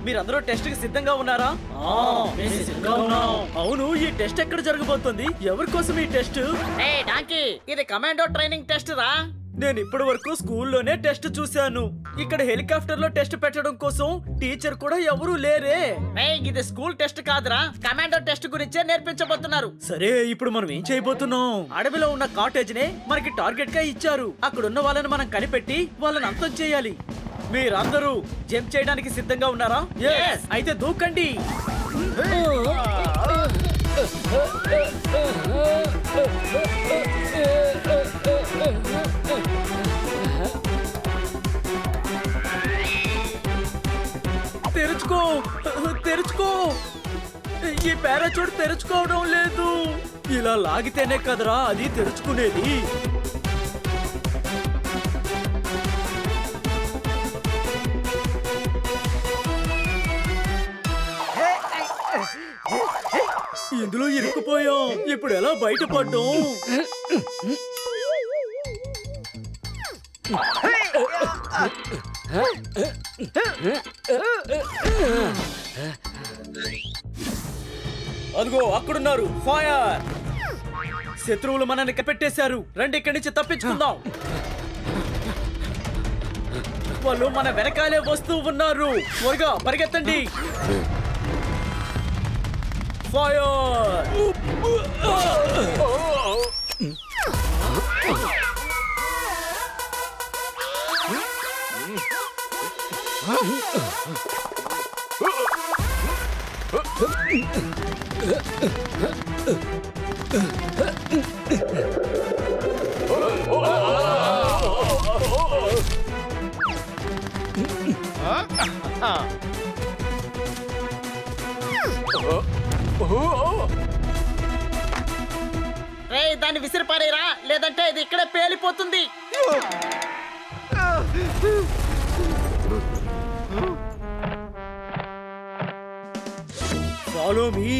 మీరందరూ టెస్ట్ కి సిద్ధంగా ఉన్నారా? అవును, ఈ టెస్ట్ ఎక్కడ జరగబోతుంది? ఎవరి కోసం ఈ టెస్ట్? ఇది కమాండో ట్రైనింగ్ టెస్ట్ రా. నేను ఇప్పటి వరకు స్కూల్లోనే టెస్ట్ చూశాను. ఇక్కడ హెలికాప్టర్ లో టెస్ట్ పెట్టడం కోసం టీచర్ కూడా ఎవరూ లేరే. ఇది స్కూల్ టెస్ట్ కాదురా, కమాండో టెస్ట్ గురించే నేర్పించబోతున్నారు. సరే, ఇప్పుడు మనం ఏం చేయబోతున్నాం? అడవిలో ఉన్న కాటేజ్ నే మనకి టార్గెట్ గా ఇచ్చారు. అక్కడున్న వాళ్ళని మనం కనిపెట్టి వాళ్ళని అంతం చేయాలి. మీరందరూ జంప్ చేయడానికి సిద్ధంగా ఉన్నారా? అయితే దూకండి. తెరుచుకో, తెరుచుకో. ఈ పారాచూట్ తెరుచుకోవడం లేదు. ఇలా లాగితేనే కదరా అది తెరుచుకునేది. ఇందులో ఇరుక్కుపోయాం. ఇప్పుడు ఎలా బయటపడ్డాం? అదిగో అక్కడున్నారు. ఫైర్! శత్రువులు మనల్ని కప్పెట్టేశారు. రండి, ఇక్కడి నుంచి తప్పించుకుందాం. వాళ్ళు మన వెనకాలే వస్తూ ఉన్నారు. త్వరగా పరిగెత్తండి. ఫైర్! దాన్ని విసిరిపారేరా, లేదంటే ఇది ఇక్కడే పేలిపోతుంది. Follow me.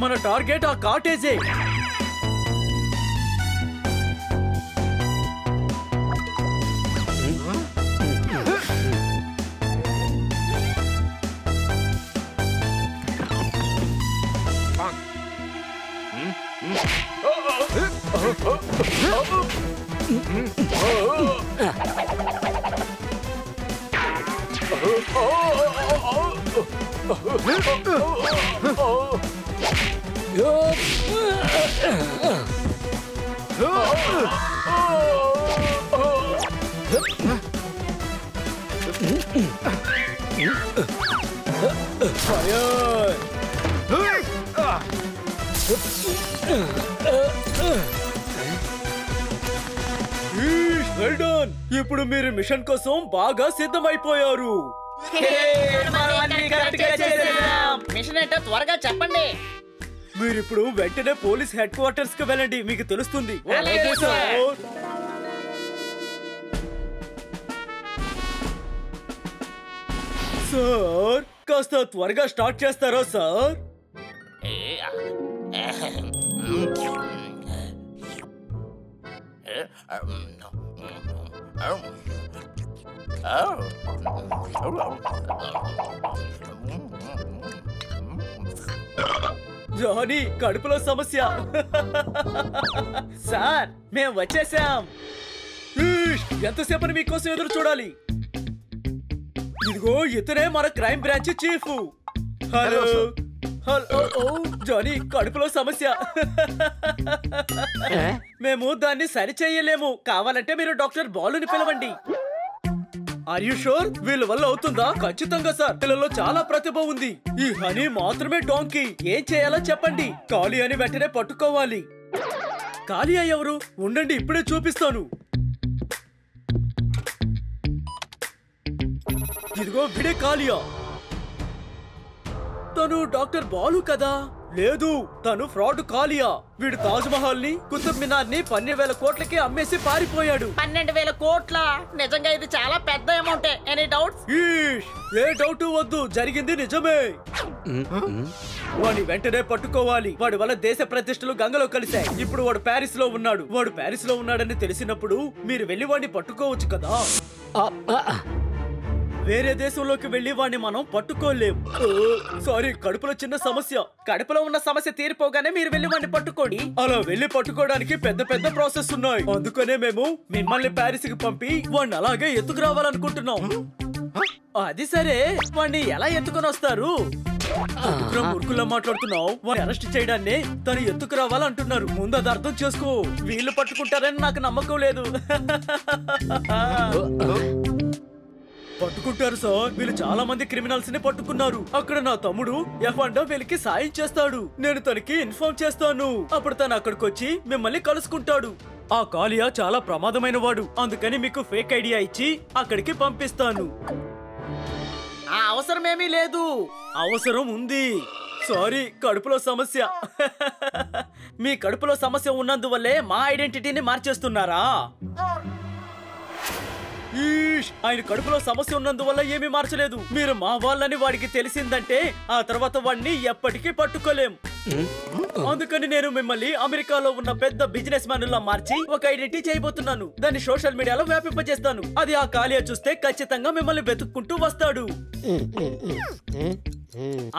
మన టార్గెట్ ఆ కాటేజే. ఇప్పుడు మీరు మిషన్ కోసం బాగా సిద్ధమైపోయారు. మిషన్ ఏంటో త్వరగా చెప్పండి. మీరిప్పుడు వెంటనే పోలీస్ హెడ్ క్వార్టర్స్ కి వెళ్ళండి, మీకు తెలుస్తుంది. సార్, కాస్త త్వరగా స్టార్ట్ చేస్తారా సార్? జానీ, కడుపులో సమస్య. సార్, మేము వచ్చేసాం. ఎంతసేపని మీకోసం ఎదురు చూడాలి? ఇదిగో ఇతనే మన crime branch chief. Hello hello. Johnny, కడుపులో సమస్య. మేము దాన్ని సరి చేయలేము. కావాలంటే మీరు డాక్టర్ బాలుని పిలవండి. Are you sure? వీళ్ళ వల్ల అవుతుందా? ఖచ్చితంగా సార్, పిల్లల్లో చాలా ప్రతిభ ఉంది. ఈ హనీ మాత్రమే డాంకీ. ఏం చేయాలో చెప్పండి. కాళియాని వెంటనే పట్టుకోవాలి. కాళియా ఎవరు? ఉండండి, ఇప్పుడే చూపిస్తాను. ఇదిగో విడే కాళియా. తను డాక్టర్ బాలు కదా. లేదు, తను ఫ్రాడ్ కాలియా. వీడు తాజ్ మహల్ ని, కుతుబ్ మినార్ ని 12,000 కోట్లకి అమ్మేసి పారిపోయాడు. 12,000 కోట్ల? నిజంగా ఇది చాలా పెద్ద అమౌంట్. Any doubts? ఏ డౌట్ వద్దు, జరిగింది నిజమే. వాడిని వెంటనే పట్టుకోవాలి. వాడి వల్ల దేశ ప్రతిష్టలు గంగలో కలిశాయి. ఇప్పుడు వాడు ప్యారిస్ లో ఉన్నాడు. వాడు ప్యారిస్ లో ఉన్నాడని తెలిసినప్పుడు మీరు వెళ్లి వాడిని పట్టుకోవచ్చు కదా. వేరే దేశంలోకి వెళ్లి వాడిని మనం పట్టుకోలేం. సారీ, కడుపులో చిన్న సమస్య. కడుపులో ఉన్న సమస్య తీరిపోగానే మీరు వెళ్ళి వాడిని పట్టుకోండి. అలా వెళ్లి పట్టుకోవడానికి పెద్ద పెద్ద ప్రాసెస్ ఉన్నాయి. అందుకనే మేము మిమ్మల్ని ప్యారిస్ కి పంపి వాడిని అలాగే ఎత్తుకురావాలనుకుంటున్నాం. అది సరే, వాడిని ఎలా ఎత్తుకొని వస్తారు? మురుకుల్లా మాట్లాడుతున్నావు. వాడిని అరెస్ట్ చేయడాన్ని తను ఎత్తుకురావాలంటున్నారు. ముందు అది అర్థం చేసుకో. వీళ్ళు పట్టుకుంటారని నాకు నమ్మకం లేదు. పట్టుకుంటారు సార్. వీళ్ళు చాలా మంది క్రిమినల్స్ ని పట్టుకున్నారు. అక్కడ నా తమ్ముడు ఎఫండా వీళ్ళకి సాయం చేస్తాడు. నేను తనకి ఇన్ఫార్మ్ చేస్తాను. అప్పుడు తను అక్కడికి వచ్చి మిమ్మల్ని కలుసుకుంటాడు. ఆ కాలియా చాలా ప్రమాదమైన వాడు. అందుకని మీకు ఫేక్ ఐడియా ఇచ్చి అక్కడికి పంపిస్తాను. ఆ అవసరమేమీ లేదు. అవసరం ఉంది. సారీ, కడుపులో సమస్య. మీ కడుపులో సమస్య ఉన్నందువల్లే మా ఐడెంటిటీని మార్చేస్తున్నారా? ఆయన కడుపులో సమస్య ఉన్నందువల్ల ఏమీ మార్చలేదు. మీరు మా వాళ్ళని వాడికి తెలిసిందంటే ఆ తర్వాత వాడిని ఎప్పటికీ పట్టుకోలేం. అందుకని నేను మిమ్మల్ని అమెరికాలో ఉన్న పెద్ద బిజినెస్ మ్యాన్లా మార్చి ఒక ఐడెంటిటీ చేయబోతున్నాను. దాన్ని సోషల్ మీడియాలో వ్యాపింపజేస్తాను. అది ఆ కాలియా చూస్తే ఖచ్చితంగా మిమ్మల్ని వెతుక్కుంటూ వస్తాడు.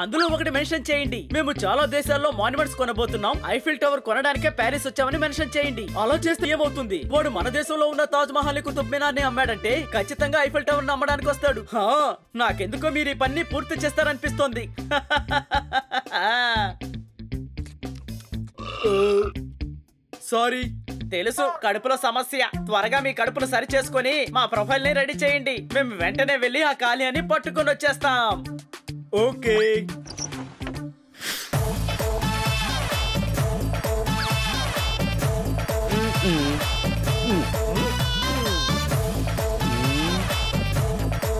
అందులో ఒకటి మెన్షన్ చేయండి. మేము చాలా దేశాల్లో మాన్యుమెంట్స్ కొనబోతున్నాం. ఐఫిల్ టవర్ కొనడానికే ప్యారిస్ వచ్చామని మెన్షన్ చేయండి. అలా చేస్తే ఏమవుతుంది? వాడు మన దేశంలో ఉన్న తాజ్ మహల్ ని, కుతుబ్ మినార్ ని అమ్మాడంటే ఖచ్చితంగా ఐఫిల్ టవర్ ని అమ్మడానికి వస్తాడు. నాకెందుకో మీరు ఈ పని పూర్తి చేస్తారనిపిస్తోంది. సారీ. తెలుసు, కడుపులో సమస్య. త్వరగా మీ కడుపును సరి చేసుకుని మా ప్రొఫైల్ ని రెడీ చేయండి. మేము వెంటనే వెళ్ళి ఆ కాలియాని పట్టుకొని వచ్చేస్తాం. ఓకే.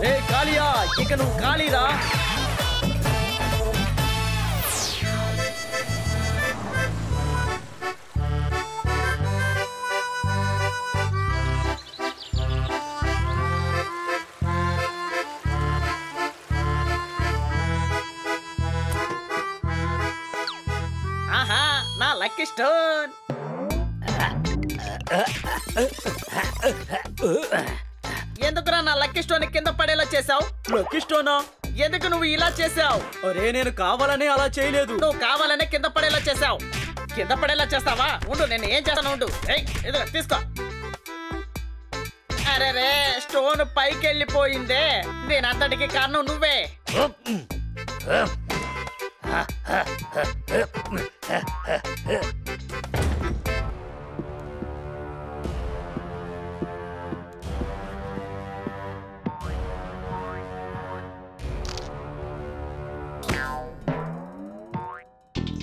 రే కాలియా, ఇక నువ్వు ఖాళీరా. ఆహా, నా లక్కీ స్టోన్. ఎందుకురా నా లక్కీ స్టోన్ కింద పడేలా చేసావు? లక్కీ స్టోనా? ఎందుకు నువ్వు ఇలా చేసావు? అరే, నేను కావాలని అలా చేయలేదు. నువ్వు కావాలనే కింద పడేలా చేసావు. కింద పడేలా చేస్తావా? ఉండు, నేను ఏం చేస్తాను ఉండు. ఇదిగో తీసుకో. అరే రే, స్టోన్ పైకి వెళ్ళిపోయిందే. దీని అంతటికి కారణం నువ్వే.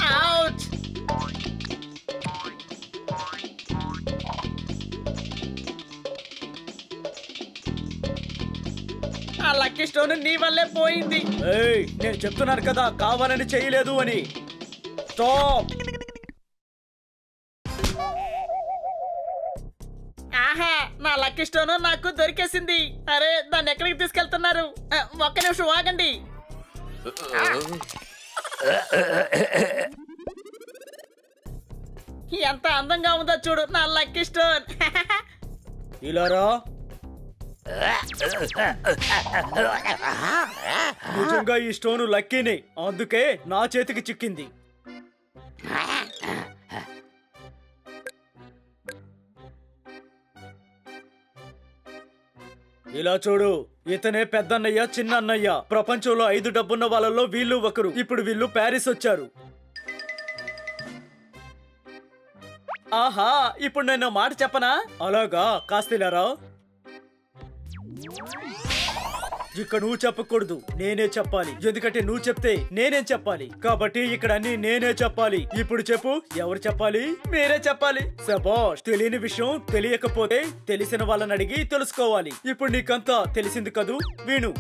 Ouch! ఆ లక్కీ స్టోన్ నీ వల్లే పోయింది. నేను చెప్తున్నాను కదా, కావాలని చేయలేదు అని. స్టాప్. ఆహా, నా లక్కీ స్టోన్ నాకు దొరికేసింది. అరే, దాన్ని ఎక్కడికి తీసుకెళ్తున్నారు? ఒక్క నిమిషం ఆగండి. ఎంత అందంగా ఉందో చూడు నా లక్కీ స్టోన్. ఇలా రా. నిజంగా ఈ స్టోన్ లక్కీనే, అందుకే నా చేతికి చిక్కింది. ఇలా చూడు, ఇతనే పెద్దన్నయ్య, చిన్నన్నయ్య. ప్రపంచంలో 5 డబ్బున్న వాళ్ళలో వీళ్ళు ఒకరు. ఇప్పుడు వీళ్ళు ప్యారిస్ వచ్చారు. ఆహా, ఇప్పుడు నేను మాట చెప్పనా? అలాగా, కాస్తిలారా. ఇక్కడ నువ్వు చెప్పకూడదు, నేనే చెప్పాలి. ఎందుకంటే నువ్వు చెప్తే నేనేం చెప్పాలి. కాబట్టి ఇక్కడ అన్ని నేనే చెప్పాలి. ఇప్పుడు చెప్పు, ఎవరు చెప్పాలి? మీరే చెప్పాలి. శభాష్. తెలియని విషయం తెలియకపోతే తెలిసిన వాళ్ళని అడిగి తెలుసుకోవాలి. ఇప్పుడు నీకంతా తెలిసింది కదూ. వీళ్ళు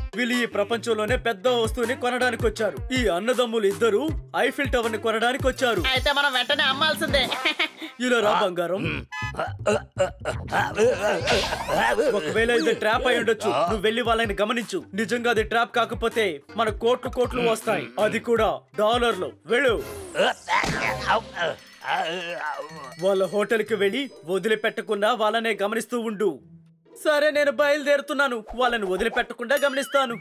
ఈ ప్రపంచంలోనే పెద్ద వస్తువుని కొనడానికి వచ్చారు. ఈ అన్నదమ్ములు ఇద్దరు ఐఫిల్ టవర్ ని కొనడానికి వచ్చారు. అయితే మనం వెంటనే అమ్మాల్సిందే. ఇలా రా బంగారం. ఒకవేళ ఇది ట్రాప్ అయి ఉండొచ్చు. నువ్వు వెళ్ళి వాళ్ళని గమనించు. నిజంగా అది ట్రాప్ కాకపోతే మన కోట్లు వస్తాయి, అది కూడా డాలర్లు. వెళ్ళు. వాళ్ళ హోటల్ కి వెళ్ళి వదిలిపెట్టకుండా వాళ్ళనే గమనిస్తూ ఉండు. సరే, నేను బయలుదేరుతున్నాను. వాళ్ళని వదిలిపెట్టకుండా గమనిస్తాను.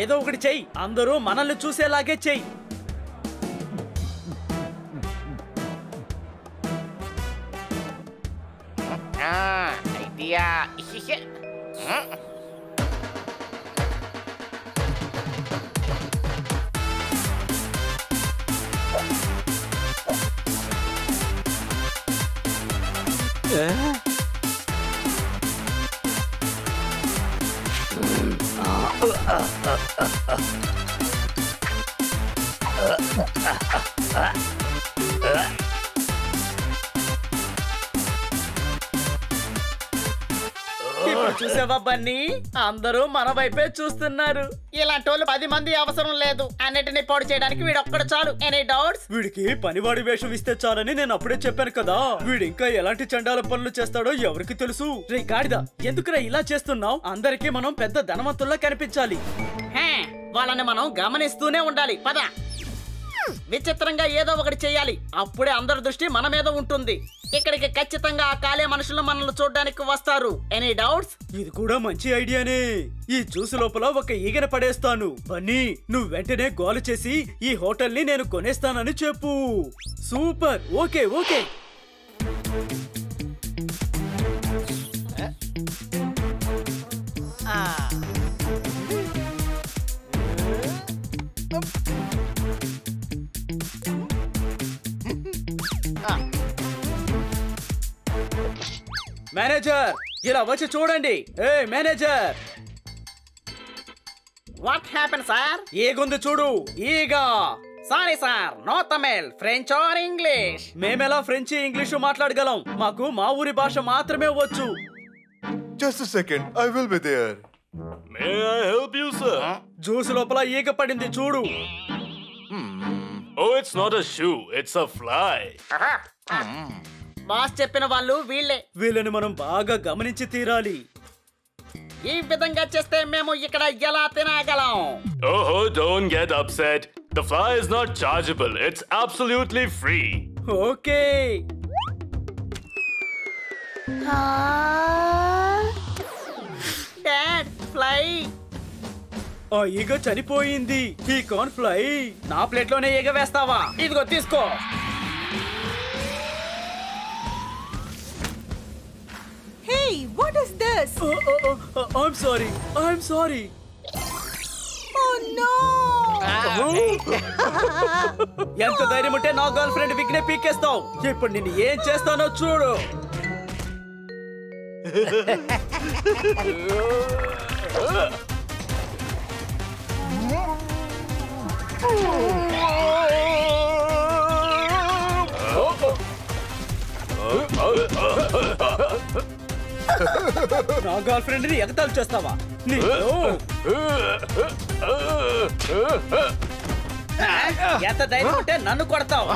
ఏదో ఒకటి చెయ్యి. అందరూ మనల్ని చూసేలాగే చెయ్యి. ఐడియా. ఇప్పుడు చూసావా బన్నీ, అందరూ మన వైపే చూస్తున్నారు. ఇలాంటి వాళ్ళు 10 మంది అవసరం లేదు. అన్నిటిని పాడు చేయడానికి వీడొక్కడు చాలు. Any doubts? వీడికి పనివాడి వేషం ఇస్తే చాలని నేను అప్పుడే చెప్పాను కదా. వీడు ఇంకా ఎలాంటి చండాల పనులు చేస్తాడో ఎవరికి తెలుసు. రే గాడిద, ఎందుకురా ఇలా చేస్తున్నావు? అందరికీ మనం పెద్ద ధనవంతుల్లా కనిపించాలి. వాళ్ళని మనం గమనిస్తూనే ఉండాలి. పద. విచిత్రంగా ఏదో ఒకటి చెయ్యాలి. అప్పుడే అందరి దృష్టి మన మీద ఉంటుంది. ఇక్కడికి ఖచ్చితంగా ఆ కాలే మనుషులు మనల్ని చూడడానికి వస్తారు. Any doubts? ఇది కూడా మంచి ఐడియానే. ఈ జ్యూస్ లోపల ఒక ఈగన పడేస్తాను. బన్నీ, నువ్వు వెంటనే గోల చేసి ఈ హోటల్ ని నేను కొనేస్తానని చెప్పు. సూపర్. Okay okay. మేనేజర్, ఇలా వచ్చి చూడండి. ఏ మేనేజర్. What happen sir? ఏగుంది చూడు. ఈగా. Sorry sir, no Tamil, French or English. మేమెలా ఫ్రెంచి ఇంగ్లీషు మాట్లాడగలం? మాకు మా ఊరి భాష మాత్రమే వచ్చు. Just a second, I will be there. May I help you, sir? Juice లోపల ఈగ పడింది చూడు. Oh, it's not a shoe, it's a fly. Boss చెప్పిన వాళ్ళు వీళ్ళే. వీళ్ళని మనం బాగా గమనించి తీరాలి. ఈ విధంగా చేస్తే మేము ఇక్కడ ఎలా తినగలం? Oh, don't get upset. The fly is not chargeable, it's absolutely free. Okay. Dad, fly. ఆ ఈగ చనిపోయింది. ఈ కాన్ ఫ్లై. నా ప్లేట్ లోనే ఈగ వేస్తావా? ఇదిగో తీసుకో. Hey, what is this? I'm sorry. Oh no! ఎంత ధైర్యం ఉంటే నా గర్ల్ ఫ్రెండ్ విగ్నే పీకేస్తావు. ఇప్పుడు నిన్ను ఏం చేస్తానో చూడు. నా గర్ల్ ఫ్రెండ్ ని ఎగతాలు చేస్తావా? ఎంత ధైర్యం ఉంటే నన్ను కొడతావు?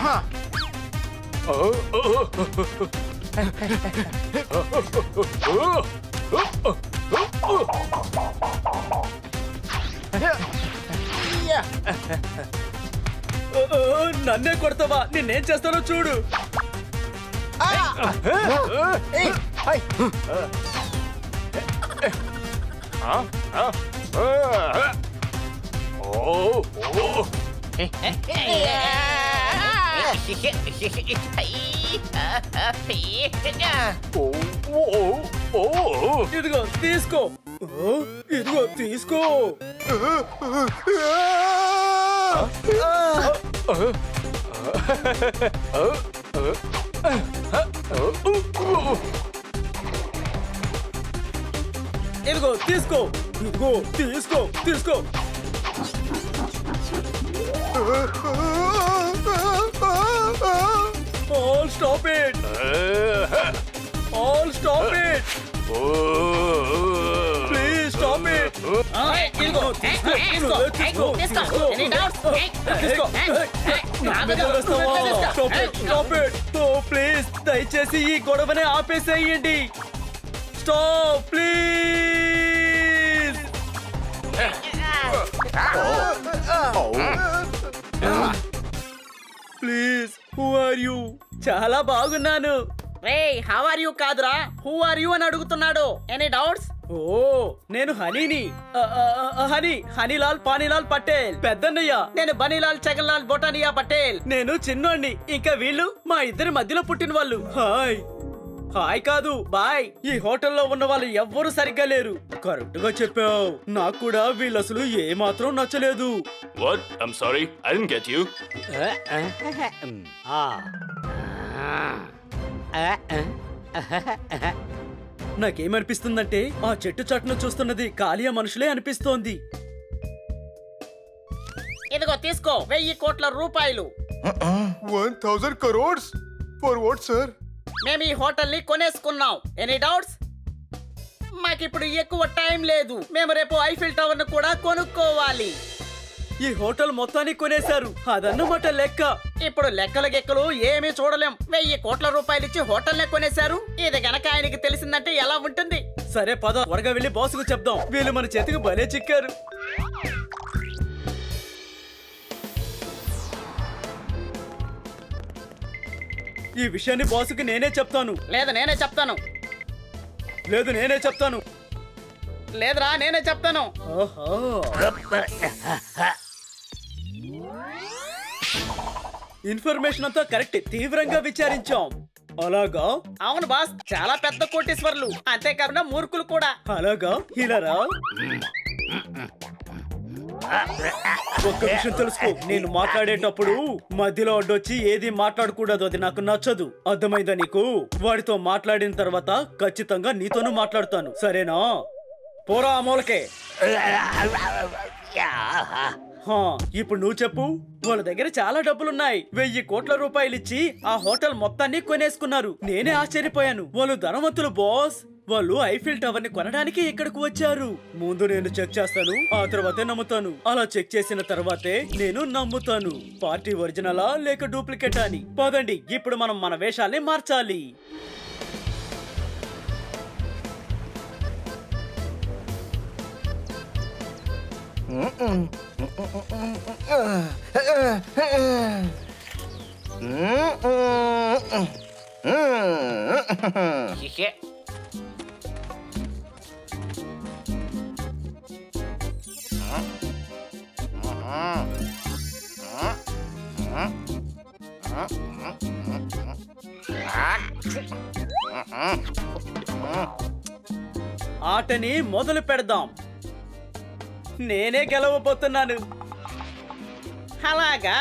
నన్నే కొడతావా? నిన్నేం చేస్తానో చూడు. ఇదిగో తీసుకో. ఇదిగో తీసుకో. ఇదిగో తీసుకో. ఇదిగో తీసుకో. తీసుకో. All stop it! All stop it! Please stop it! ఇదిగో తీసుకో. తీసుకో. తీసుకో. Stop it! Stop it! Please దయచేసి ఈ గొడవని ఆపేసేయండి. Stop please. Please who are you? చాలా బాగున్నాను. రే హౌ ఆర్ యు కాదురా, హూ ఆర్ యు అని అడుగుతున్నాడు. Any doubts? ఓ నేను హనీని. హనీలాల్ పానీలాల్ పటేల్. పెద్దన్నయ్య. నేను బనీలాల్ చగన్లాల్ బొటానియా పటేల్. నేను చిన్నోణ్ణి. ఇంకా వీళ్ళు మా ఇద్దరి మధ్యలో పుట్టిన వాళ్ళు. హాయ్. హాయ్ కాదు బాయ్. ఈ హోటల్లో ఉన్న వాళ్ళు ఎవ్వరూ సరిగ్గా లేరు. కరెక్ట్ గా చెప్పావు. నాకు కూడా వీళ్ళు అసలు ఏ మాత్రం నచ్చలేదు. What? I'm sorry, I didn't get you. నాకేమనిపిస్తుందంటే ఆ చెట్టు చాటును చూస్తున్నది కాలియా మనుషులే అనిపిస్తోంది. ఇదిగో తీసుకో 1000 కోట్ల రూపాయలు. 1000 crores? For what, sir? మేము ఈ హోటల్ ని కొనేసుకున్నాం. Any doubts? మాకిప్పుడు ఎక్కువ టైం లేదు. మేము రేపు ఐఫిల్ టవర్ ను కూడా కొనుక్కోవాలి. ఈ హోటల్ మొత్తాన్ని కొనేశారు. అదన్నమాట లెక్క. ఇప్పుడు లెక్కలు గెక్కలు ఏమీ చూడలేం. 1000 కోట్ల రూపాయలు ఇచ్చి హోటల్ నే కొనేశారు. ఇది గనక ఆయనకి తెలిసిందంటే ఎలా ఉంటుంది? సరే పద త్వరగా వెళ్ళి బాసుకు చెప్దాం. వీళ్ళు మన చేతికి భలే చిక్కారు. ఈ విషయాన్ని బాసుకి నేనే చెప్తాను. లేదు నేనే చెప్తాను. లేదు నేనే చెప్తాను. లేదురా నేనే చెప్తాను. ఇన్ఫర్మేషన్ అంతా కరెక్ట్. తీవ్రంగా విచారించాం. అలాగా? అవును బాస్, చాలా పెద్ద కోటీశ్వర్లు. అంతేకాకుండా మూర్ఖులు కూడా. అలాగా? ఇలారా? ఒక్క విషయం తెలుసుకో. నేను మాట్లాడేటప్పుడు మధ్యలో అడ్డొచ్చి ఏది మాట్లాడకూడదు. అది నాకు నచ్చదు. అర్థమైందా నీకు? వాడితో మాట్లాడిన తర్వాత ఖచ్చితంగా నీతోనూ మాట్లాడుతాను. సరేనా? పోరా మూలకే. ఇప్పుడు నువ్వు చెప్పు. వాళ్ళ దగ్గర చాలా డబ్బులున్నాయి. 1000 కోట్ల రూపాయలు ఇచ్చి ఆ హోటల్ మొత్తాన్ని కొనేసుకున్నారు. నేనే ఆశ్చర్యపోయాను. వాళ్ళు ధనవంతులు బాస్. వాళ్ళు ఐఫిల్ టవర్ ని కొనడానికి ఇక్కడికి వచ్చారు. ముందు నేను చెక్ చేస్తాను, ఆ తర్వాతే నమ్ముతాను. అలా చెక్ చేసిన తర్వాతే నేను నమ్ముతాను. పార్టీ ఒరిజినలా లేక డూప్లికేట్ అని. పదండి, ఇప్పుడు మనం మన వేషాల్ని మార్చాలి. ఆటని మొదలు పెడదాం. నేనే గెలవబోతున్నాను. అలాగా?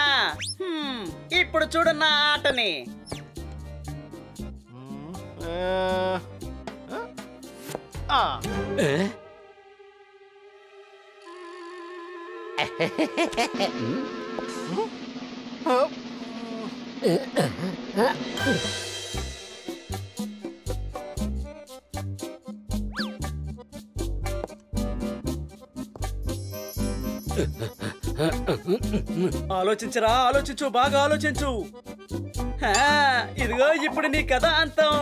ఇప్పుడు చూడు నా ఆటని. ఆలోచించరా, ఆలోచించు, బాగా ఆలోచించు. ఇదిగో ఇప్పుడు నీ కథ అంతం.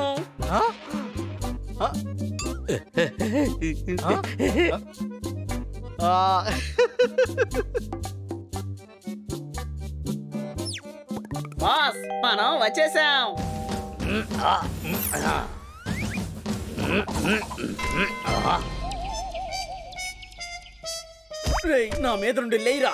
బాస్, మనం వచ్చేసాం. నా మీద నుండి లేరా.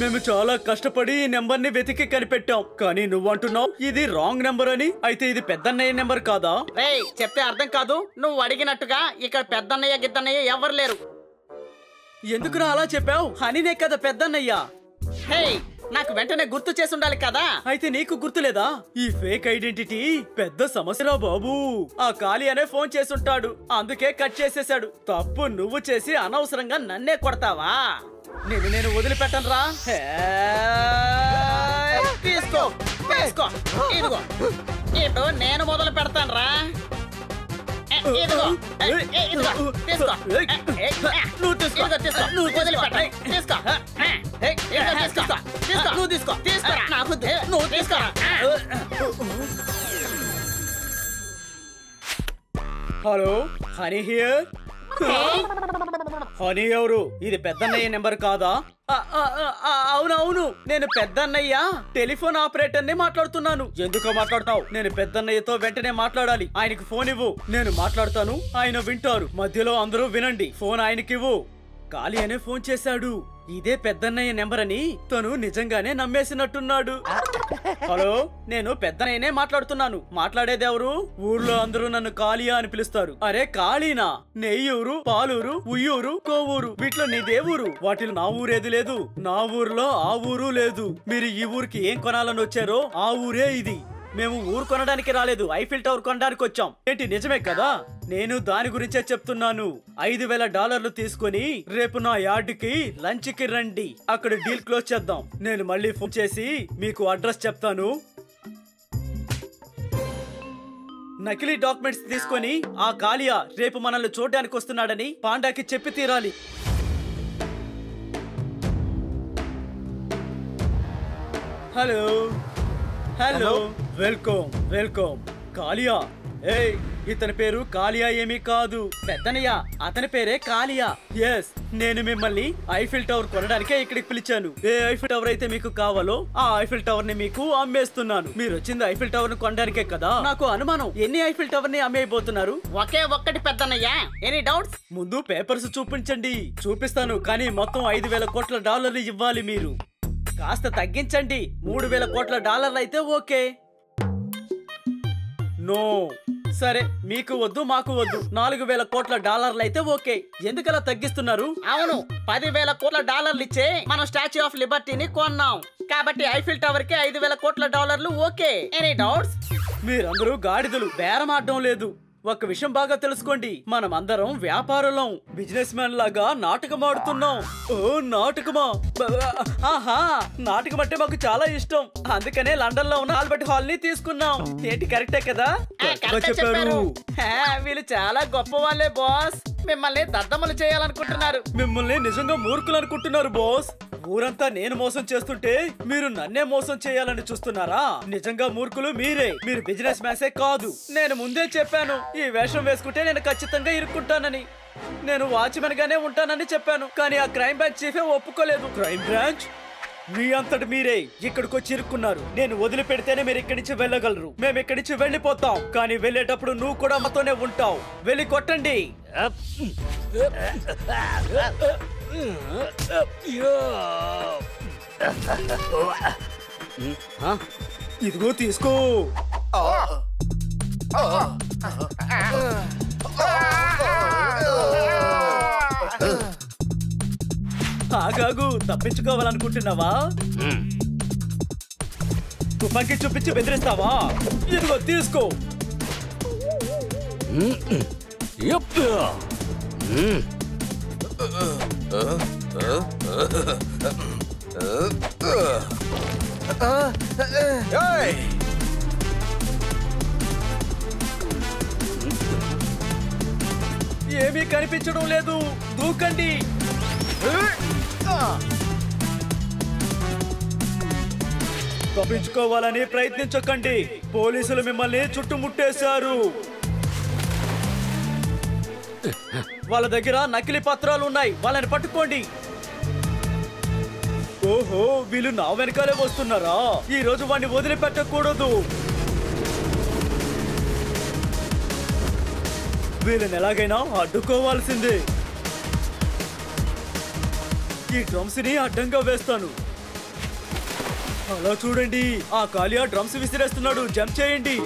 మేము చాలా కష్టపడి ఈ నెంబర్ ని వెతికి కనిపెట్టాం, కానీ నువ్వు అంటున్నావు ఇది రాంగ్ నెంబర్ అని. అయితే ఇది పెద్దన్నయ్య నెంబర్ కాదా? రేయ్ చెప్తే అర్థం కాదు. నువ్వు అడిగినట్టుగా ఇక్కడ పెద్దన్నయ్య గిద్దన్నయ్య ఎవరు లేరు. ఎందుకురా అలా చెప్పావు? హనీనే కదా పెద్దన్నయ్య. హే నాకు వెంటనే గుర్తు చేసి ఉండాలి కదా. అయితే నీకు గుర్తులేదా? ఈ ఫేక్ ఐడెంటిటీ పెద్ద సమస్యరా బాబు. ఆ కాళీ అనే ఫోన్ చేసుంటాడు, అందుకే కట్ చేసేశాడు. తప్పు నువ్వు చేసి అనవసరంగా నన్నే కొడతావా? నేను వదిలిపెట్టను రా. తీసుకో తీసుకో, ఇదిగో ఇప్పుడు నేను మొదలు పెడతాను రా. ఇదిగో ఇదిగో తీసుకో, నువ్వు తీసుకో, ఇదిగో తీసుకో, నువ్వు వదిలిపెట్ట, తీసుకో, ఇదిగో తీసుకో, తీసుకో, నువ్వు తీసుకో, తీసుకురా, నువ్వు తీసుకురా. Hello, honey here. హనీ ఎవరు? ఇది పెద్దన్నయ్య నెంబర్ కాదా? అవునవును, నేను పెద్దన్నయ్య టెలిఫోన్ ఆపరేటర్ ని మాట్లాడుతున్నాను. ఎందుకో మాట్లాడతావు? నేను పెద్దన్నయ్యతో వెంటనే మాట్లాడాలి. ఆయనకి ఫోన్ ఇవ్వు, నేను మాట్లాడతాను, ఆయన వింటారు. మధ్యలో అందరూ వినండి. ఫోన్ ఆయనకివ్వు. కాళీ అనే ఫోన్ చేశాడు. ఇదే పెద్దన్నయ్య నెంబర్ అని తను నిజంగానే నమ్మేసినట్టున్నాడు. హలో, నేను పెద్దన్నయ్యనే మాట్లాడుతున్నాను. మాట్లాడేదెవరు? ఊర్లో అందరూ నన్ను కాళియా అని పిలుస్తారు. అరే కాళీనా? నెయ్యూరు, పాలూరు, ఉయ్యూరు, కోవూరు, వీటిలో నీదే ఊరు? వాటిలో నా ఊరేది లేదు. నా ఊర్లో ఆ ఊరు లేదు. మీరు ఈ ఊరికి ఏం కొనాలని వచ్చారో ఆ ఊరే ఇది. మేము ఊరు కొనడానికి రాలేదు, ఐఫిల్ టవర్ కొనడానికి వచ్చాం. ఏంటి నిజమే కదా? నేను దాని గురించే చెప్తున్నాను. $5,000 తీసుకుని రేపు నా యార్డుకి లంచ్ కి రండి. అక్కడ డీల్ క్లోజ్ చేద్దాం. నేను మళ్ళీ ఫోన్ చేసి మీకు అడ్రస్ చెప్తాను. నకిలీ డాక్యుమెంట్స్ తీసుకొని ఆ కాళియా రేపు మనల్ని చూడడానికి వస్తున్నాడని పాండాకి చెప్పి తీరాలి. Hello hello, welcome welcome. Kaliya, ఏయ్ ఇతని పేరు కాళియా ఏమీ కాదు పెద్దనయ్య, అతని పేరే కాళియా. ఎస్, నేను మిమ్మల్ని ఐఫిల్ టవర్ కొనడానికే ఇక్కడికి పిలిచాను. ఏ ఐఫిల్ టవర్ అయితే మీకు కావాలో ఆ ఐఫిల్ టవర్ ని మీకు అమ్మేస్తున్నాను. మీరు వచ్చింది ఐఫిల్ టవర్ ని కొనడానికే కదా? నాకు అనుమానం, ఎన్ని ఐఫిల్ టవర్ ని అమ్మేయబోతున్నారు? ఒకే ఒక్కటి పెద్దన్నయ్య. Any doubts? ముందు పేపర్స్ చూపించండి. చూపిస్తాను, కానీ మొత్తం $5,000 కోట్ల ఇవ్వాలి మీరు. కాస్త తగ్గించండి. $3,000 కోట్ల అయితే ఓకే. నో, సరే మీకు వద్దు మాకు వద్దు. $4,000 కోట్ల అయితే ఓకే. ఎందుకలా తగ్గిస్తున్నారు? అవును, $10,000 కోట్ల ఇచ్చే మనం స్టాచ్యూ ఆఫ్ లిబర్టీని కొన్నాం. కాబట్టి ఐఫిల్ టవర్ కి $5,000 కోట్ల ఓకే. Any doubts? మీరందరూ గాడిదలు, బేరమాడడం లేదు. ఒక విషయం బాగా తెలుసుకోండి, మనం అందరం వ్యాపారులం, బిజినెస్ మ్యాన్ లాగా నాటకం ఆడుతున్నాం. ఓ నాటకమా? ఆహా, నాటకం అంటే మాకు చాలా ఇష్టం. అందుకనే లండన్ లో ఉన్న ఆల్బర్ట్ హాల్ ని తీసుకున్నాం. ఏంటి కరెక్టే కదా? చెప్పారు. వీళ్ళు చాలా గొప్ప వాళ్ళే బాస్. మిమ్మల్ని దద్దమ్మలు చేయాలనుకుంటున్నారు. మిమ్మల్ని నిజంగా మూర్ఖులు అనుకుంటున్నారు బాస్. ఊరంతా నేను మోసం చేస్తుంటే మీరు నన్నే మోసం చేయాలని చూస్తున్నారా? నిజంగా మూర్ఖులు మీరే. మీరు బిజినెస్ మ్యాన్సే కాదు. నేను ముందే చెప్పాను, ఈ వేషం వేసుకుంటే నేను ఖచ్చితంగా ఇరుక్కుంటానని. నేను వాచ్మెన్ గానే ఉంటానని చెప్పాను, కానీ ఆ క్రైమ్ బ్రాంచ్ చీఫే ఒప్పుకోలేదు. Crime branch? మీ అంతటి మీరే ఇక్కడికి వచ్చి ఇరుక్కున్నారు. నేను వదిలిపెడితేనే మీరు ఇక్కడి నుంచి వెళ్ళగలరు. మేము ఇక్కడి నుంచి వెళ్ళిపోతాం, కానీ వెళ్ళేటప్పుడు నువ్వు కూడా మాతోనే ఉంటావు. వెళ్ళి కొట్టండి. ఇదిగో తీసుకో. ఆగాగు, తప్పించుకోవాలనుకుంటున్నావా? తుపాకీ చూపించి బెదిరిస్తావా? ఇదిగో తీసుకో. ఏమీ కనిపించడం లేదు. దూకండి. తప్పించుకోవాలని ప్రయత్నించకండి. పోలీసులు మిమ్మల్ని చుట్టుముట్టేశారు. వాళ్ళ దగ్గర నకిలీ పత్రాలు ఉన్నాయి. వాళ్ళని పట్టుకోండి. ఓహో, వీళ్ళు నా వెనకాలే వస్తున్నారా? ఈ రోజు వాడిని వదిలిపెట్టకూడదు. వీళ్ళని ఎలాగైనా అడ్డుకోవాల్సిందే. ఈ డ్రమ్స్ ని అడ్డంగా వేస్తాను. అలా చూడండి, ఆ కాలియా డ్రమ్స్ విసిరేస్తున్నాడు. జంప్ చేయండి.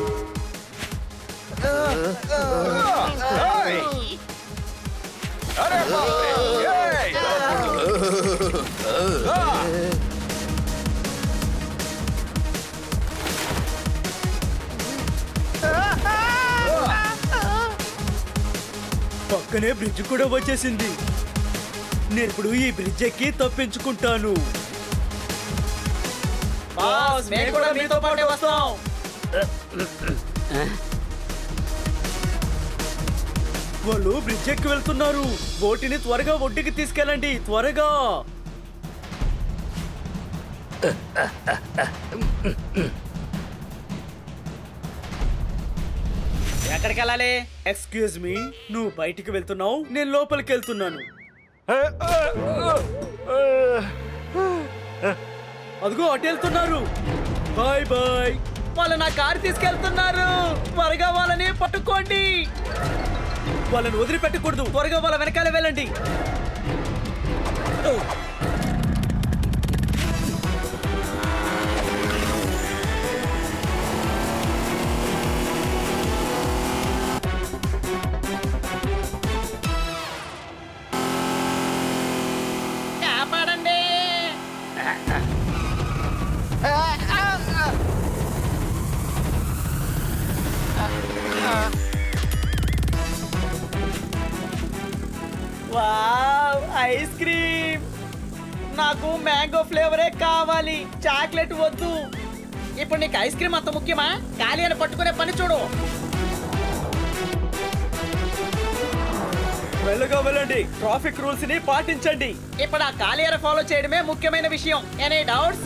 పక్కనే బ్రిడ్జ్ కూడా వచ్చేసింది. నేను ఇప్పుడు ఈ బ్రిడ్జ్ ఎక్కి తప్పించుకుంటాను. బాస్, మేము కూడా మీతో పాటే వస్తాం. వాళ్ళు బ్రిడ్జ్ ఎక్కి వెళ్తున్నారు. బోటిని త్వరగా ఒడ్డుకి తీసుకెళ్ళండి, త్వరగా. ఎక్కడికి వెళ్ళాలి? ఎక్స్క్యూజ్ మీ, నువ్వు బయటికి వెళ్తున్నావు, నేను లోపలికి వెళ్తున్నాను. అదిగో అటు వెళ్తున్నారు. Bye bye. వాళ్ళు నా కారు తీసుకెళ్తున్నారు. త్వరగా వాళ్ళని పట్టుకోండి. వాళ్ళని వదిలిపెట్టకూడదు, త్వరగా వాళ్ళ వెనకాల వెళ్ళండి. కాపాడండి. Wow, ice cream. నాకు మ్యాంగో ఫ్లేవరే కావాలి, చాక్లెట్ వద్దు. ఇప్పుడు నీకు ఐస్ క్రీమ్ అంత ముఖ్యమా? ఖాళీ అని పట్టుకునే పని చూడు. మెల్లగా వెళ్ళండి, ట్రాఫిక్ రూల్స్ ని పాటించండి. ఇప్పుడు ఆ కాలియర్ ఫాలో చేయడమే ముఖ్యమైన విషయం. Any doubts?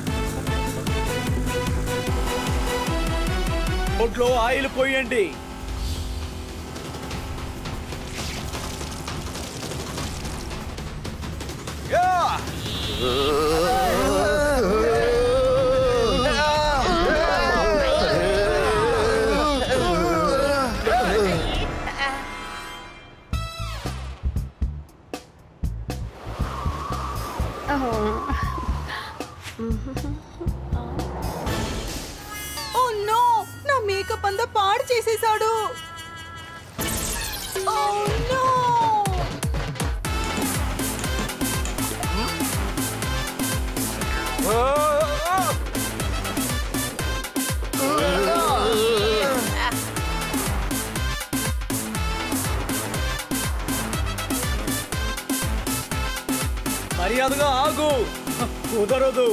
బొట్లో ఆయిల్ పోయండి. ఓ నో, నా మేకప్ అంతా పాడు చేసేసాడు. Oh no. మర్యాదగా ఆగు. కుదరదు.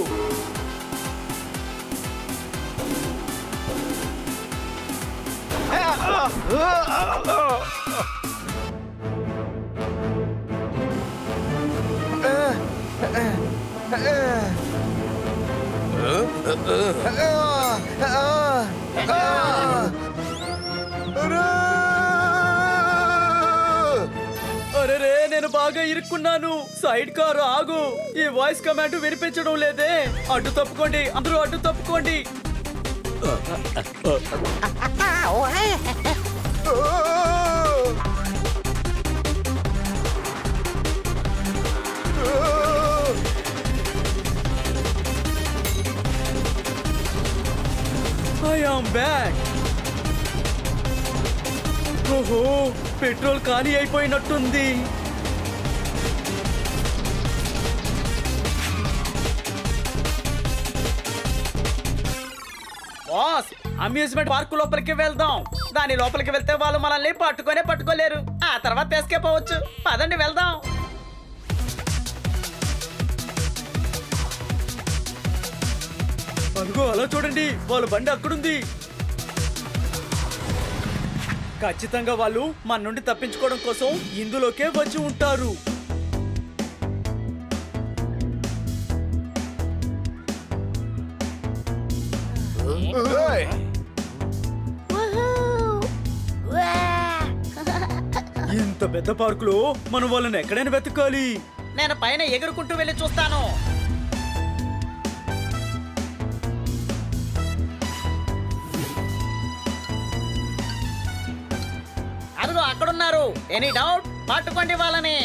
అరే, నేను బాగా ఇరుక్కున్నాను. సైడ్ కారు ఆగు. ఈ వాయిస్ కమాండ్ వినిపించడం లేదే. అడ్డు తప్పుకోండి, అందరూ అడ్డు తప్పుకోండి. I am back. ఓహో, పెట్రోల్ ఖాళీ అయిపోయినట్టుంది. బాస్, అమ్యూజ్మెంట్ పార్క్ లోపలికి వెళ్దాం. దాని లోపలికి వెళ్తే వాళ్ళు మనల్ని పట్టుకోలేరు. ఆ తర్వాత ఎస్కేప్ అవ్వచ్చు. పదండి వెళ్దాం. అదిగో అలా చూడండి, వాళ్ళ బండి అక్కడుంది. ఖచ్చితంగా వాళ్ళు మన నుండి తప్పించుకోవడం కోసం ఇందులోకే వచ్చి ఉంటారు. ఇంత పెద్ద పార్కులో మనం వాళ్ళని ఎక్కడైనా వెతకాలి. నేను పైన ఎగురుకుంటూ వెళ్ళి చూస్తాను. అదిగో అక్కడున్నారు. Any doubt? పట్టుకోండి వాళ్ళని.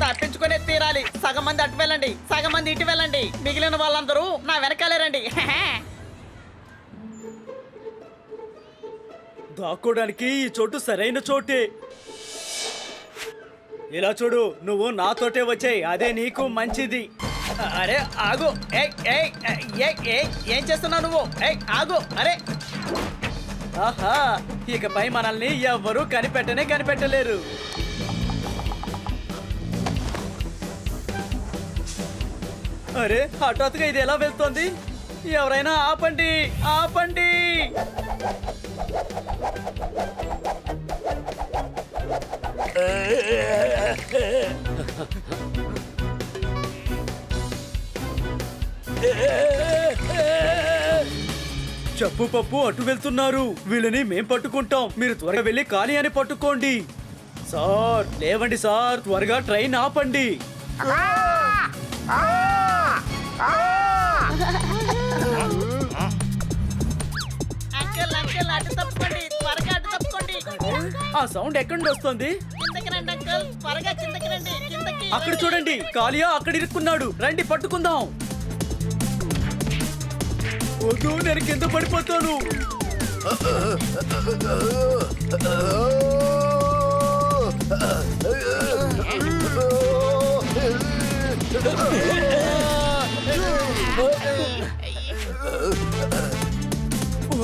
తప్పించుకునే తీరాలి. సగం మంది అటు వెళ్ళండి, సగం మంది ఇటు వెళ్ళండి. మిగిలిన వాళ్ళందరూ నా వెనకాలే రండి. దాక్కోడానికి ఈ చోటు సరైన చోటే. ఇలా చూడు, నువ్వు నాతోటే వచ్చాయి, అదే నీకు మంచిది. అరే ఆగు. ఏం చేస్తున్నావు నువ్వు? ఆగు. అరే ఆహా, ఇకపై మనల్ని ఎవ్వరూ కనిపెట్టలేరు. అరే హఠాత్తుగా ఇది ఎలా వెళ్తోంది? ఎవరైనా ఆపండి, ఆపండి. చెప్పు పప్పు అటు వెళ్తున్నారు. వీళ్ళని మేం పట్టుకుంటాం, మీరు త్వరగా వెళ్ళి ఖాళీ అని పట్టుకోండి. సార్ లేవండి సార్, త్వరగా ట్రైన్ ఆపండి. అంకుల్ అంకుల్ అటు తప్పుకోండి, త్వరగా అటు తప్పుకోండి. ఆ సౌండ్ ఎక్కడి నుండి వస్తుంది? కిందకి రండి అంకుల్, త్వరగా కిందకి రండి. కిందకి అక్కడ చూడండి, కాలియా అక్కడ ఇరుక్కున్నాడు. రండి పట్టుకుందాం. వద్దు, నేను కింద పడిపోతాను.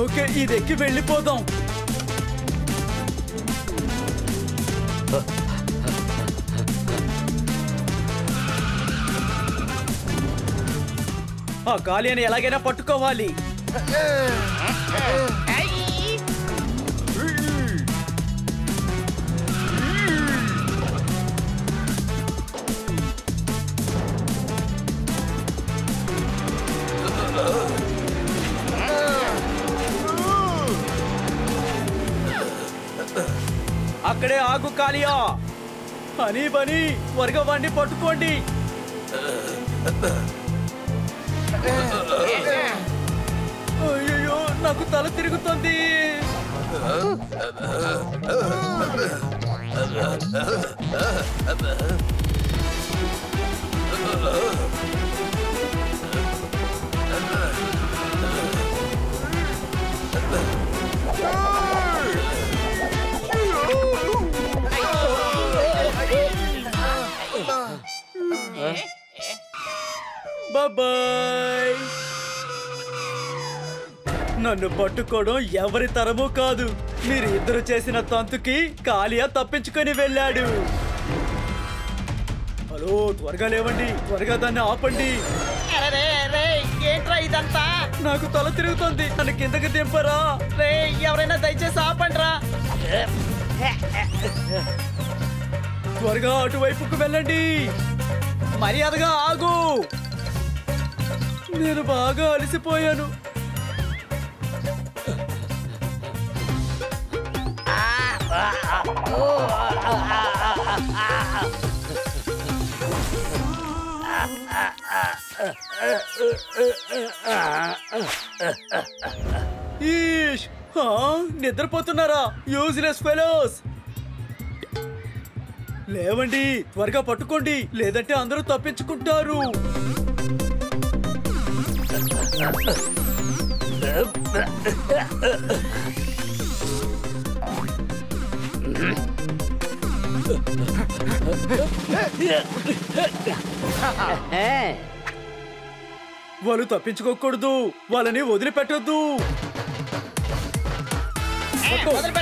ఓకే, ఇది ఎక్కి వెళ్ళిపోదాం. ఆ గాలిని ఎలాగైనా పట్టుకోవాలి. అక్కడే ఆగు కాలియా. హనీ బనీ, త్వరగా వాడిని పట్టుకోండి. అయ్యో, నాకు తల తిరుగుతుంది. బాయ్. నన్ను పట్టుకోవడం ఎవరి తరమూ కాదు. మీరు ఇద్దరు చేసిన తంతుకి కాలియా తప్పించుకొని వెళ్ళాడు. హలో, త్వరగా లేవండి, త్వరగా దాన్ని ఆపండి. అరే రే, ఏంట్రా ఇదంతా? నాకు తల తిరుగుతుంది, నన్ను కిందకి దింపరా. రే, ఎవరైనా దయచేసి ఆపండ్రా. త్వరగా అటువైపుకు వెళ్ళండి. మర్యాదగా ఆగు. నేను బాగా అలసిపోయాను. ఈష్, నిద్రపోతున్నారా యూజ్లెస్ ఫెలోస్? లేవండి, త్వరగా పట్టుకోండి, లేదంటే అందరూ తప్పించుకుంటారు. వాళ్ళు తప్పించుకోకూడదు, వాళ్ళని వదిలిపెట్టొద్దు.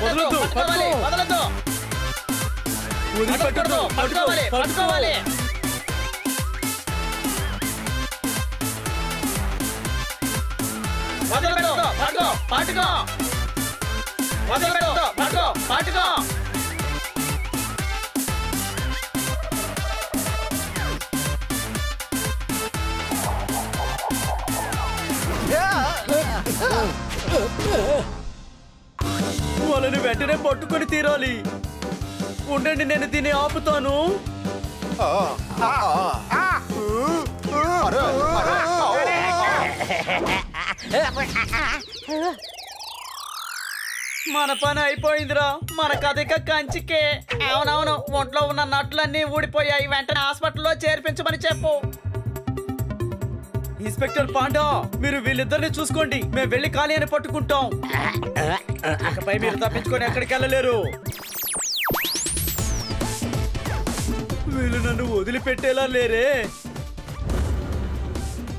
వదలొద్దు, పట్టుకోవాలి, వదలొద్దు. వదిలిపెట్టొద్దు, పట్టుకోవాలి, పట్టుకోవాలి. వదలొద్దు, పట్టుకో, పట్టుకో. వదలొద్దు, పట్టుకో, పట్టుకో. వాళ్ళని వెంటనే పట్టుకొని తీరాలి. ఉండండి, నేను దీన్ని ఆపుతాను. మన పని అయిపోయిందిరా. మన కథక కంచికే. అవునవును, ఒంట్లో ఉన్న నట్లన్నీ ఊడిపోయాయి. వెంటనే హాస్పిటల్లో చేర్పించమని చెప్పు. ఇన్స్పెక్టర్ పాండా, మీరు వీళ్ళిద్దరిని చూసుకోండి. మేము వెళ్ళి కాళీని పట్టుకుంటాం. ఇకపై మీరు తప్పించుకొని ఎక్కడికి వెళ్ళలేరు. వీళ్ళు నన్ను వదిలిపెట్టేలా లేరే.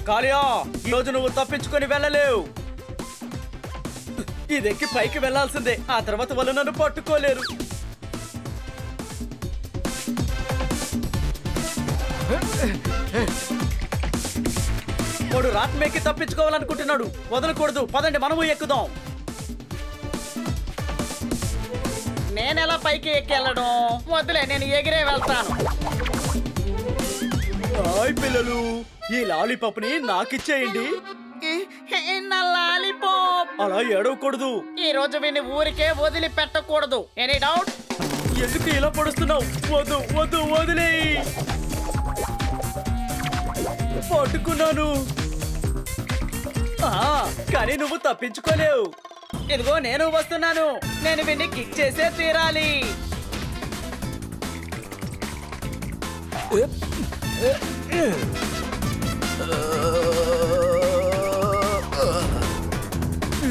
కాళియా, ఈరోజు నువ్వు తప్పించుకొని వెళ్ళలేవు. ఇదెక్కి పైకి వెళ్లాల్సిందే. ఆ తర్వాత వాళ్ళు నన్ను పట్టుకోలేరు. వాడు రాట్మేకి తప్పించుకోవాలనుకుంటున్నాడు. వదలకూడదు. పదండి, మనము ఎక్కుదాం. నేనెలా పైకి ఎక్కెళ్ళడం? వద్దులే, నేను ఎగిరే వెళ్తాను. హాయ్ పిల్లలు, ఈ లాలీపాప్ ని నాకిచ్చేయండి. నా లాలీపాప్. అలా ఏడవకూడదు. ఈ రోజు వీడిని ఊరికే వదిలిపెట్టకూడదు. Any doubt? ఎందుకు ఇలా పడుస్తున్నావు? వద్దు వద్దు, వదిలేయి. పట్టుకున్నాను. కానీ నువ్వు తప్పించుకోలేవు. ఇదిగో నేను వస్తున్నాను. నేను వీడిని కిక్ చేసే తీరాలి.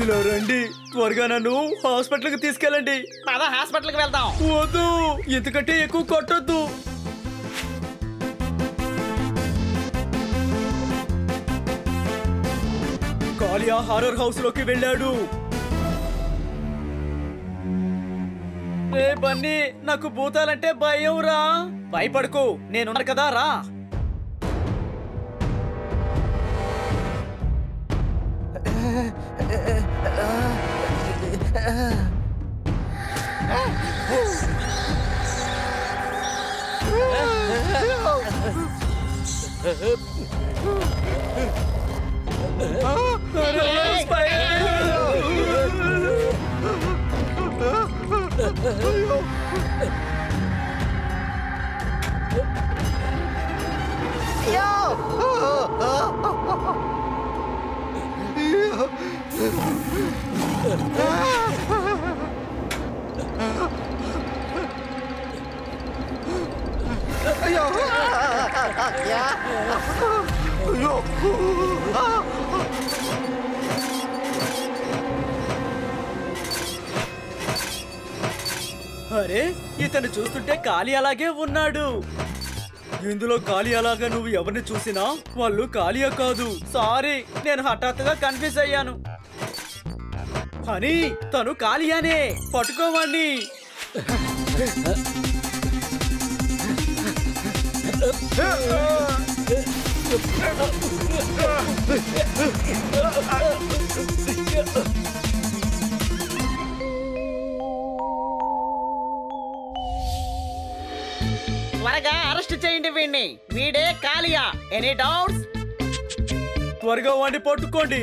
ఇలా రండి, త్వరగా నన్ను హాస్పిటల్కి తీసుకెళ్ళండి. పద, హాస్పిటల్కి వెళ్దాం. వద్దు, ఎందుకంటే ఎక్కువ కొట్టొద్దు. కాళియా హారర్ హౌస్ లోకి వెళ్ళాడు. ఏ బన్నీ, నాకు భూతాలంటే భయం రా. భయపడకు, నేనున్నా కదా, రా. అరే, ఇతను చూస్తుంటే కాళీ అలాగే ఉన్నాడు. ఇందులో కాళీ అలాగా నువ్వు ఎవరిని చూసినా వాళ్ళు కాళీయా కాదు. సారీ, నేను హఠాత్తుగా కన్ఫ్యూజ్ అయ్యాను. అని తను కాళీయానే. పట్టుకోవాణ్ణి. త్వరగా అరెస్ట్ చేయండి వీడిని. వీడే కాళియా. Any doubts? త్వరగా వాడిని పట్టుకోండి.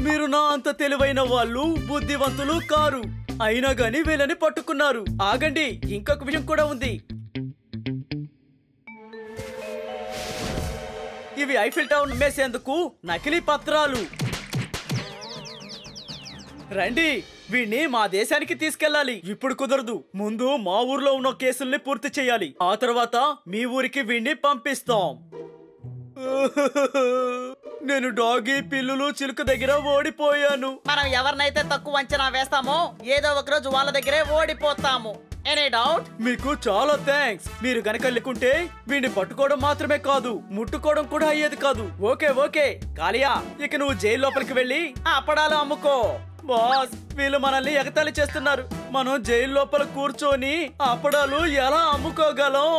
మీరు నా అంత తెలివైన వాళ్ళు, బుద్ధివంతులు కారు. అయినా గాని వీళ్ళని పట్టుకున్నారు. ఆగండి, ఇంకొక విషయం కూడా ఉంది. ఇవి ఐఫిల్ టవర్ అమ్మేసేందుకు నకిలీ పత్రాలు. రండి, వీడిని మా దేశానికి తీసుకెళ్ళాలి. ఇప్పుడు కుదరదు. ముందు మా ఊర్లో ఉన్న కేసుల్ని పూర్తి చేయాలి. ఆ తర్వాత మీ ఊరికి వీడిని పంపిస్తాం. నేను డాగి, పిల్లులు, చిలుక దగ్గర ఓడిపోయాను. మనం ఎవరినైతే తక్కువ అంచనా వేస్తామో ఏదో ఒక రోజు వాళ్ళ దగ్గరే ఓడిపోతాము. Any doubt? మీకు చాలా థ్యాంక్స్. మీరు గనక లేకుంటే వీడిని పట్టుకోవడం మాత్రమే కాదు, ముట్టుకోవడం కూడా అయ్యేది కాదు. ఓకే ఓకే కాళియా, ఇక నువ్వు జైలు లోపలికి వెళ్ళి అప్పడాలు అమ్ముకో. బాస్, వీళ్ళు మనల్ని ఎగతాళి చేస్తున్నారు. మనం జైలు లోపల కూర్చొని అప్పడాలు ఎలా అమ్ముకోగలం?